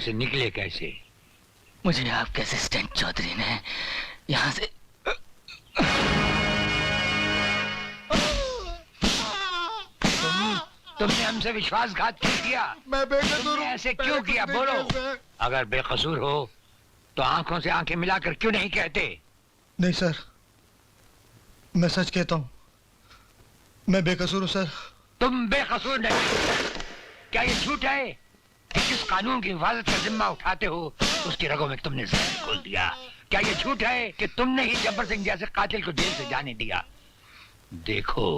से निकले कैसे? मुझे आपके असिस्टेंट चौधरी ने यहाँ से तुमने हमसे विश्वासघात क्यों किया? मैं बेकसूर हूँ। ऐसे क्यों किया? बोलो। अगर बेकसूर हो तो आंखों से आंखें मिलाकर क्यों नहीं कहते? नहीं सर, मैं सच कहता हूँ, मैं बेकसूर हूँ सर। तुम बेकसूर नहीं। क्या ये झूठ है कि जिस कानून की हिफाजत का जिम्मा उठाते हो उसकी रगों में तुमने जहर घोल दिया? क्या ये झूठ है कि तुमने ही जब्बर सिंह जैसे कातिल को जेल से जाने दिया? देखो,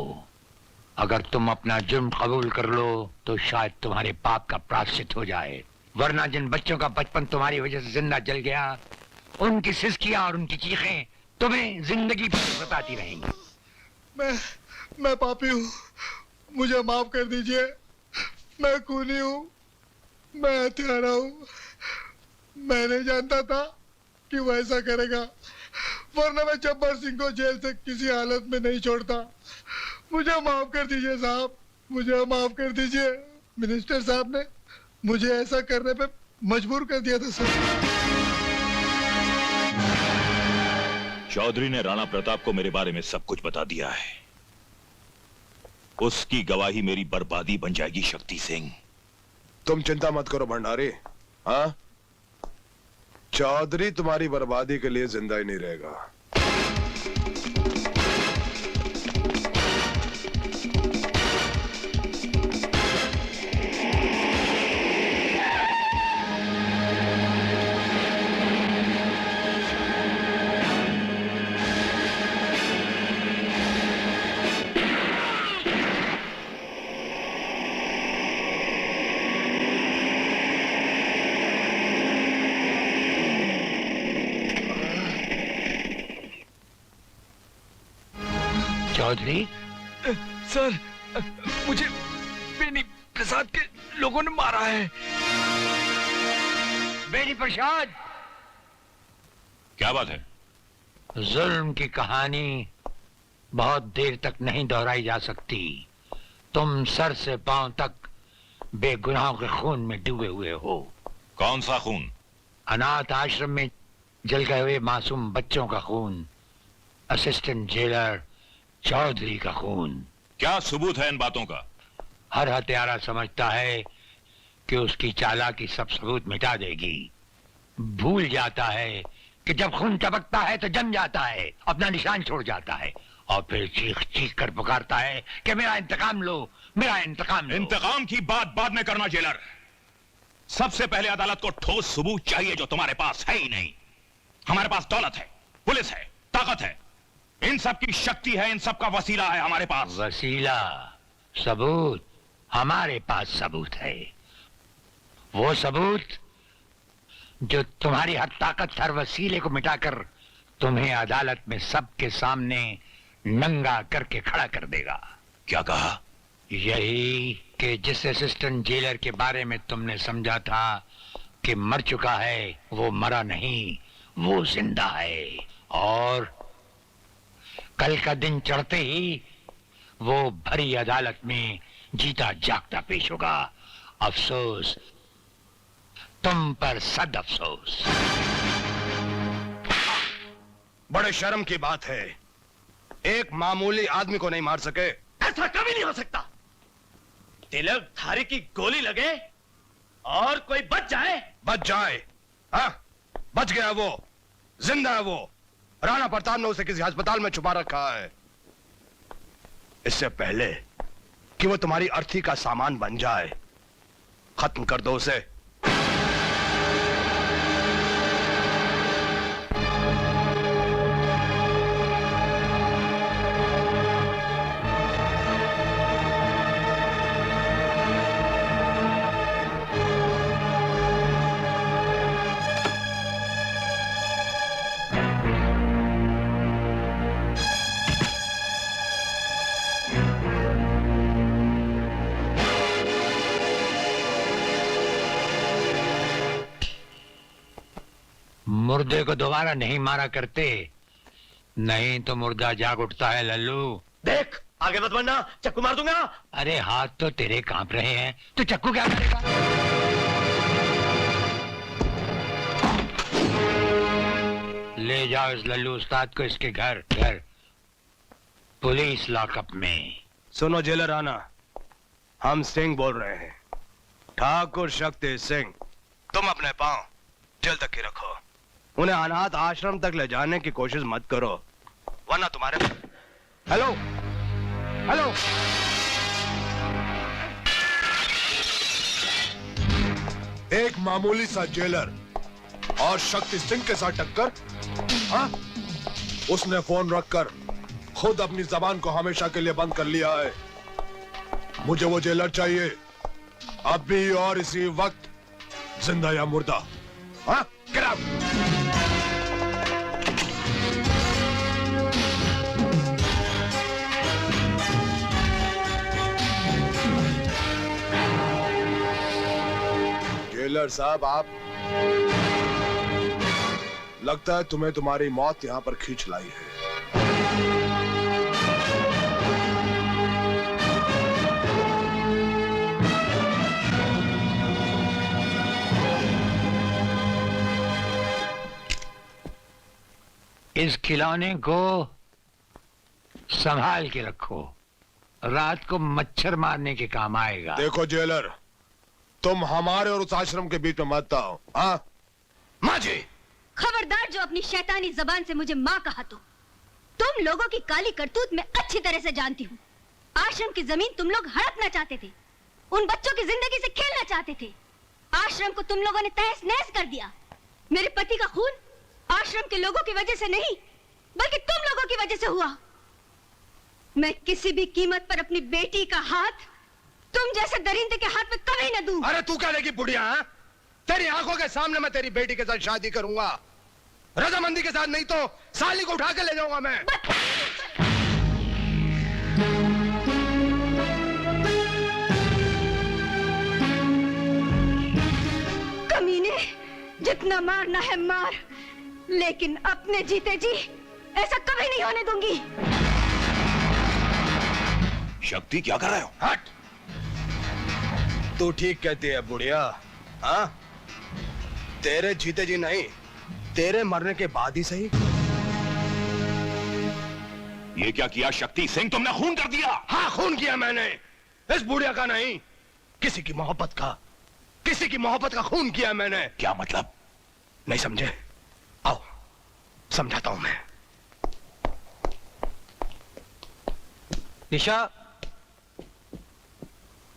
अगर तुम अपना जुर्म कबूल कर लो तो शायद तुम्हारे पाप का प्रायश्चित हो जाए, वरना जिन बच्चों का बचपन तुम्हारी वजह से जिंदा जल गया, उनकी सिसकियां और उनकी चीखें तुम्हें जिंदगी भर सताती रहेंगी। मैं पापी हूँ, मुझे माफ कर दीजिए। मैं खूनी हूँ, मैं हत्यारा हूँ। मैं नहीं जानता था कि वो ऐसा करेगा, वरना मैं जब्बर सिंह को जेल से किसी हालत में नहीं छोड़ता। मुझे माफ कर दीजिए साहब, मुझे माफ कर दीजिए। मिनिस्टर साहब ने मुझे ऐसा करने पे मजबूर कर दिया था सर। चौधरी ने राणा प्रताप को मेरे बारे में सब कुछ बता दिया है। उसकी गवाही मेरी बर्बादी बन जाएगी शक्ति सिंह। तुम चिंता मत करो भंडारी। हाँ, चौधरी तुम्हारी बर्बादी के लिए जिंदा ही नहीं रहेगा। चौधरी सर, मुझे बेनी प्रसाद के लोगों ने मारा है। बेनी प्रसाद? क्या बात है? जुल्म की कहानी बहुत देर तक नहीं दोहराई जा सकती। तुम सर से पांव तक बेगुनाहों के खून में डूबे हुए हो। कौन सा खून? अनाथ आश्रम में जल गए हुए मासूम बच्चों का खून, असिस्टेंट जेलर चौधरी का खून। क्या सबूत है इन बातों का? हर हत्यारा समझता है कि उसकी चालाकी सब सबूत मिटा देगी। भूल जाता है कि जब खून टपकता है तो जम जाता है, अपना निशान छोड़ जाता है और फिर चीख चीख कर पुकारता है कि मेरा इंतकाम लो, मेरा इंतकाम लो। इंतकाम की बात बाद में करना जेलर। सबसे पहले अदालत को ठोस सबूत चाहिए जो तुम्हारे पास है ही नहीं। हमारे पास दौलत है, पुलिस है, ताकत है, इन सब की शक्ति है, इन सब का वसीला है हमारे पास। वसीला? सबूत? हमारे पास सबूत है। वो सबूत जो तुम्हारी हर ताकत, हर वसीले को मिटाकर तुम्हें अदालत में सबके सामने नंगा करके खड़ा कर देगा। क्या कहा? यही कि जिस असिस्टेंट जेलर के बारे में तुमने समझा था कि मर चुका है, वो मरा नहीं, वो जिंदा है। और कल का दिन चढ़ते ही वो भरी अदालत में जीता जागता पेश होगा। अफसोस तुम पर, सद अफसोस। बड़े शर्म की बात है, एक मामूली आदमी को नहीं मार सके। ऐसा कभी नहीं हो सकता। तिलक धारी की गोली लगे और कोई बच जाए? बच जाए? हाँ, बच गया वो, जिंदा है वो। राणा प्रताप ने उसे किसी अस्पताल में छुपा रखा है। इससे पहले कि वो तुम्हारी अर्थी का सामान बन जाए, खत्म कर दो उसे। मुर्दे को दोबारा नहीं मारा करते, नहीं तो मुर्दा जाग उठता है लल्लू। देख, आगे मत बढ़ना, चक्कू मार दूंगा। अरे हाथ तो तेरे कांप रहे हैं, तो चक्कू क्या करेगा? लाओ इस लल्लू उस्ताद को इसके घर पुलिस लॉकअप में। सुनो जेलर राणा, हम सिंह बोल रहे हैं, ठाकुर शक्ति सिंह। तुम अपने पांव जेल तक ही रखो, उन्हें अनाथ आश्रम तक ले जाने की कोशिश मत करो, वरना तुम्हारे। हेलो हेलो, एक मामूली सा जेलर और शक्ति सिंह के साथ टक्कर? हाँ? उसने फोन रखकर खुद अपनी जबान को हमेशा के लिए बंद कर लिया है। मुझे वो जेलर चाहिए अभी और इसी वक्त, जिंदा या मुर्दा। हाँ? Get out! जेलर साहब, आप लगता है तुम्हें तुम्हारी मौत यहां पर खींच लाई है। इस खिलौने को संभाल के रखो, रात को मच्छर मारने के काम आएगा। देखो जेलर, तुम हमारे और उस आश्रम के बीच में मत आओ। हाँ माँ जी? खबरदार जो अपनी शैतानी जबान से मुझे माँ कहा तो। तुम लोगों की काली करतूत मैं अच्छी तरह से जानती हूँ। आश्रम की जमीन तुम लोग हड़पना चाहते थे, उन बच्चों की जिंदगी से खेलना चाहते थे। आश्रम को तुम लोगों ने तहस नहस कर दिया। मेरे पति का खून आश्रम के लोगों की वजह से नहीं, बल्कि तुम लोगों की वजह से हुआ। मैं किसी भी कीमत पर अपनी बेटी का हाथ तुम जैसे दरिंदे के हाथ में कभी न दूं। अरे तू क्या लेगी बुढ़िया? तेरी आंखों के सामने मैं तेरी बेटी के साथ शादी करूंगा, रजामंदी के साथ, नहीं तो साली को उठा के ले जाऊंगा मैं। कमीने, जितना मारना है मार, लेकिन अपने जीते जी ऐसा कभी नहीं होने दूंगी। शक्ति, क्या कर रहे हो? हट! तू ठीक कहती है बुढ़िया। हाँ, तेरे जीते जी नहीं, तेरे मरने के बाद ही सही। ये क्या किया शक्ति सिंह? तुमने खून कर दिया। हाँ, खून किया मैंने, इस बुढ़िया का नहीं, किसी की मोहब्बत का, किसी की मोहब्बत का खून किया मैंने। क्या मतलब? नहीं समझे? आओ समझाता हूं मैं। निशा,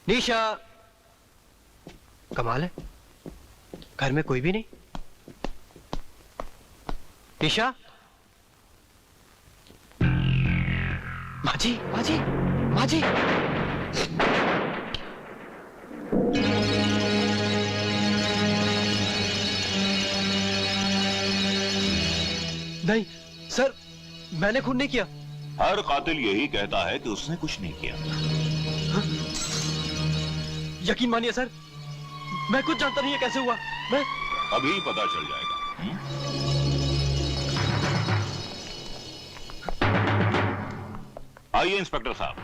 निशा, कमाल है, घर में कोई भी नहीं। निशा, माजी, माजी, माजी। नहीं सर, मैंने खून नहीं किया। हर कातिल यही कहता है कि उसने कुछ नहीं किया। हाँ? यकीन मानिए सर, मैं कुछ जानता नहीं है कैसे हुआ। मैं अभी पता चल जाएगा। आइए इंस्पेक्टर साहब,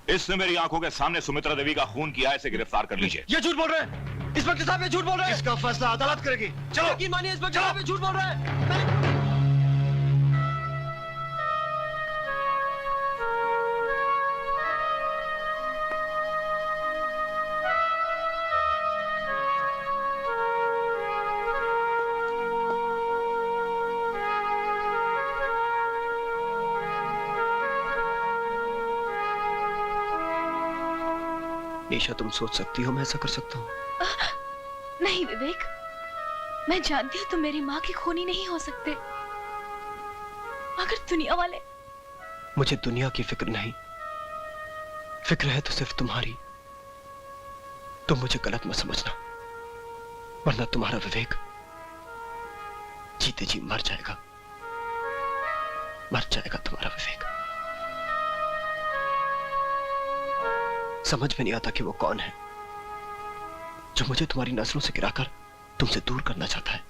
इसने मेरी आंखों के सामने सुमित्रा देवी का खून किया है, इसे गिरफ्तार कर लीजिए। ये झूठ बोल रहे हैं इंस्पेक्टर साहब, ये झूठ बोल रहे हैं। इसका फैसला अदालत करेगी। चलो। यकीन मानिए इंस्पेक्टर साहब, ये झूठ बोल रहे हैं। निशा, तुम सोच सकती हो मैं ऐसा कर सकता हूँ? नहीं विवेक, मैं जानती हूँ तुम मेरी माँ की खूनी नहीं हो सकते, मगर दुनिया वाले। मुझे दुनिया की फिक्र नहीं, फिक्र है तो सिर्फ तुम्हारी। तुम मुझे गलत मत समझना, वरना तुम्हारा विवेक जीते जी मर जाएगा, मर जाएगा तुम्हारा विवेक। समझ में नहीं आता कि वो कौन है जो मुझे तुम्हारी नजरों से गिराकर तुमसे दूर करना चाहता है।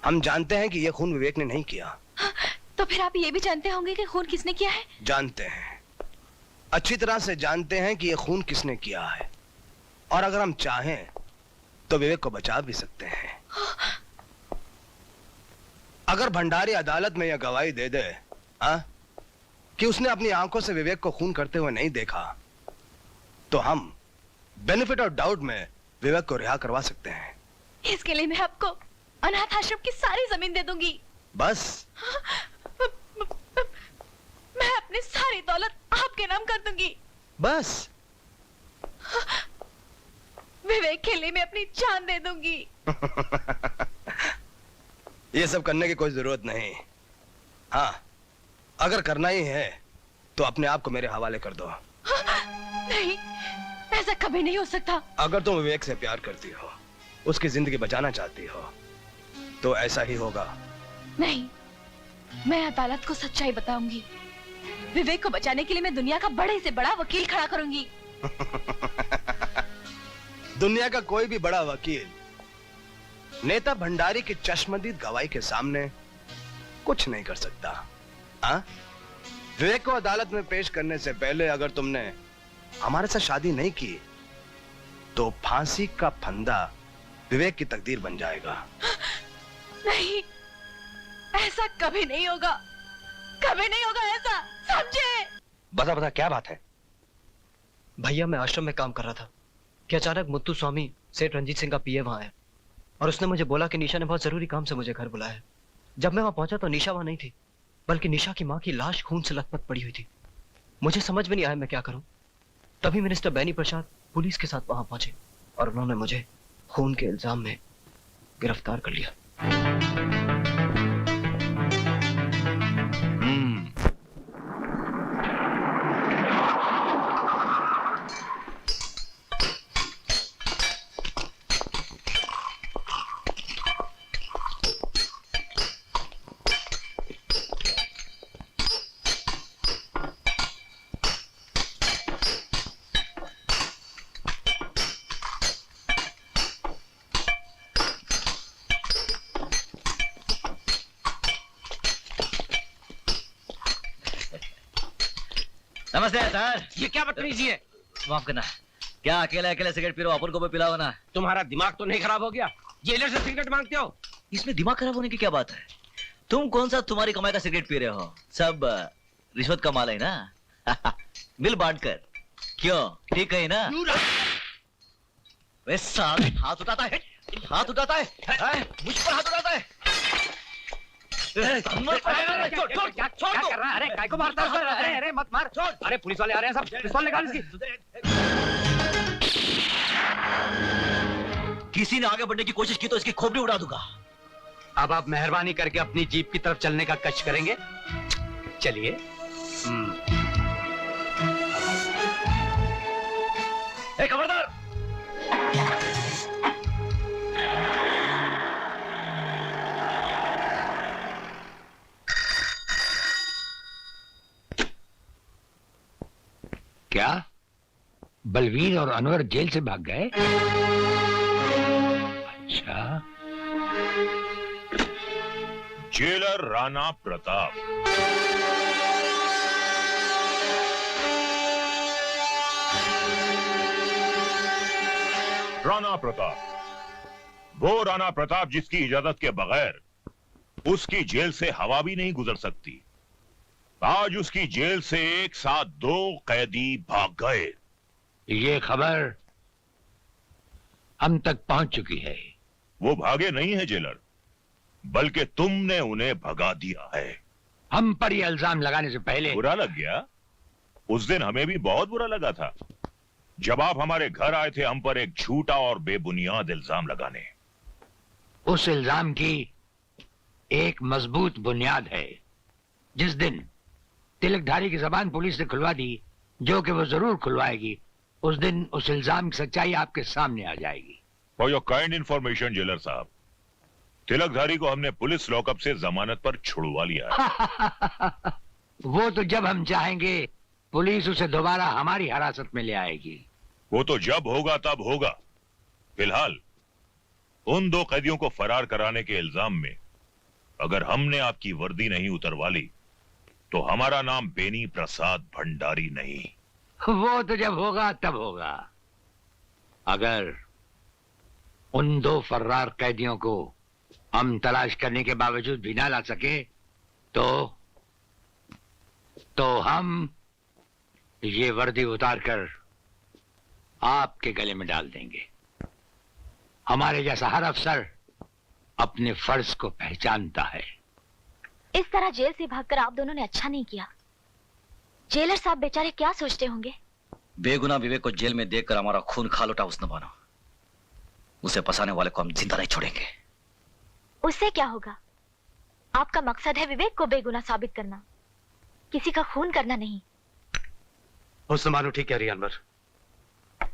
हम जानते हैं कि यह खून विवेक ने नहीं किया। हाँ, तो फिर आप ये भी जानते होंगे कि खून किसने किया है? जानते हैं, अच्छी तरह से जानते हैं कि यह खून किसने किया है, और अगर हम चाहें तो विवेक को बचा भी सकते हैं। अगर भंडारी अदालत में यह गवाही दे दे कि उसने अपनी आंखों से विवेक को खून करते हुए नहीं देखा, तो हम बेनिफिट ऑफ डाउट में विवेक को रिहा करवा सकते हैं। इसके लिए मैं आपको अनाथ आश्रम की सारी जमीन दे दूंगी। बस? मैं अपनी सारी दौलत आपके नाम कर दूंगी। बस? विवेक के लिए मैं अपनी जान दे दूंगी। ये सब करने की कोई जरूरत नहीं। हाँ, अगर करना ही है तो अपने आप को मेरे हवाले कर दो। नहीं, ऐसा कभी नहीं हो सकता। अगर तुम विवेक से प्यार करती हो, उसकी जिंदगी बचाना चाहती हो, तो ऐसा ही होगा। नहीं, मैं अदालत को सच्चाई बताऊंगी। विवेक को बचाने के लिए मैं दुनिया का बड़े से बड़ा वकील खड़ा करूंगी। दुनिया का कोई भी बड़ा वकील नेता भंडारी की चश्मदीद गवाही के सामने कुछ नहीं कर सकता। हाँ? विवेक को अदालत में पेश करने से पहले अगर तुमने हमारे साथ शादी नहीं की, तो फांसी का फंदा विवेक की तकदीर बन जाएगा। नहीं, ऐसा कभी नहीं होगा। कभी नहीं होगा ऐसा, समझे? बता बता, क्या बात है? भैया, मैं आश्रम में काम कर रहा था कि अचानक मुत्तू स्वामी सेठ रंजीत सिंह का पीए वहां आया और उसने मुझे बोला कि निशा ने बहुत जरूरी काम से मुझे घर बुलाया है। जब मैं वहां पहुंचा तो निशा वहां नहीं थी, बल्कि निशा की मां की लाश खून से लथपथ पड़ी हुई थी। मुझे समझ में नहीं आया मैं क्या करूं। तभी मिनिस्टर बैनी प्रसाद पुलिस के साथ वहां पहुंचे और उन्होंने मुझे खून के इल्जाम में गिरफ्तार कर लिया। नमस्ते सर। ये क्या बदतमीजी है? माफ करना, क्या अकेले अकेले सिगरेट पी रहे हो? अपन को भी पिलाओ ना। तुम्हारा दिमाग तो नहीं खराब हो गया? जेलर से सिगरेट मांगते हो? इसमें दिमाग खराब होने की क्या बात है? तुम कौन सा तुम्हारी कमाई का सिगरेट पी रहे हो? सब रिश्वत का माल है ना। बिल बांट कर। क्यों, ठीक है ना? वे साले, हाथ उठाता है, हाथ उठाता है, मुझ पर हाथ उठाता है। क्या कर रहा है? अरे काय को मारता है? अरे अरे मत मार। अरे पुलिस वाले आ रहे हैं, सब पिस्तौल निकाल इसकी। किसी ने आगे बढ़ने की कोशिश की तो इसकी खोपड़ी उड़ा दूंगा। अब आप मेहरबानी करके अपनी जीप की तरफ चलने का कष्ट करेंगे? चलिए। खबरदार! क्या बलवीर और अनवर जेल से भाग गए? अच्छा। जेलर राणा प्रताप। राणा प्रताप, वो राणा प्रताप जिसकी इजाजत के बगैर उसकी जेल से हवा भी नहीं गुजर सकती। आज उसकी जेल से एक साथ 2 कैदी भाग गए। ये खबर हम तक पहुंच चुकी है। वो भागे नहीं है जेलर, बल्कि तुमने उन्हें भगा दिया है। हम पर ये इल्जाम लगाने से पहले बुरा लग गया? उस दिन हमें भी बहुत बुरा लगा था जब आप हमारे घर आए थे हम पर एक झूठा और बेबुनियाद इल्जाम लगाने। उस इल्जाम की एक मजबूत बुनियाद है। जिस दिन तिलकधारी की जबान पुलिस ने खुलवा दी, जो कि वो जरूर खुलवाएगी, उस दिन उस इल्जाम की सच्चाई आपके सामने आ जाएगी। For your kind information jailer साहब, तिलकधारी को हमने पुलिस लॉकअप से जमानत पर छुड़वा लिया है। वो तो जब हम चाहेंगे पुलिस उसे दोबारा हमारी हिरासत में ले आएगी। वो तो जब होगा तब होगा। फिलहाल उन 2 कैदियों को फरार कराने के इल्जाम में अगर हमने आपकी वर्दी नहीं उतरवा ली तो हमारा नाम बेनी प्रसाद भंडारी नहीं। वो तो जब होगा तब होगा। अगर उन 2 फर्रार कैदियों को हम तलाश करने के बावजूद भी ना ला सके तो हम ये वर्दी उतारकर आपके गले में डाल देंगे। हमारे जैसा हर अफसर अपने फर्ज को पहचानता है। इस तरह जेल से भागकर आप दोनों ने अच्छा नहीं किया। जेलर साहब बेचारे क्या सोचते होंगे? बेगुनाह विवेक को जेल में देखकर हमारा खून खाल उठा उसने माना। उसे फंसाने वाले को हम जिंदा नहीं छोड़ेंगे। उससे क्या होगा? आपका मकसद है विवेक को बेगुनाह साबित करना, किसी का खून करना नहीं। हुस्न मानो ठीक कह रही है अनवर।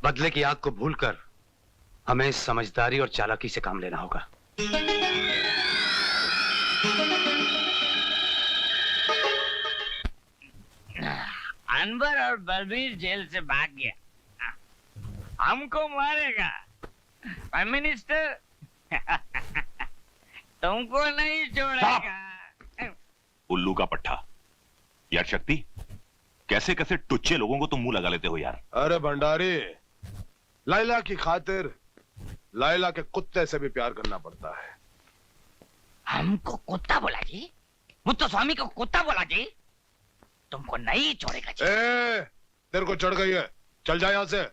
बदले की आग को भूलकर हमें समझदारी और चालाकी से काम लेना होगा। अनवर और बलबीर जेल से भाग गया, हमको मारेगा। प्राइम मिनिस्टर तुमको नहीं छोड़ेगा। उल्लू का पट्टा। यार शक्ति, कैसे कैसे टुच्चे लोगों को तुम मुंह लगा लेते हो यार। अरे भंडारी, लाइला की खातिर लाइला के कुत्ते से भी प्यार करना पड़ता है। हमको कुत्ता बोला जी? मुत्तु स्वामी को कुत्ता बोला जी? तुमको नहीं छोड़ेगा जी। तेरे को चढ़ गई है, चल जा यहाँ से।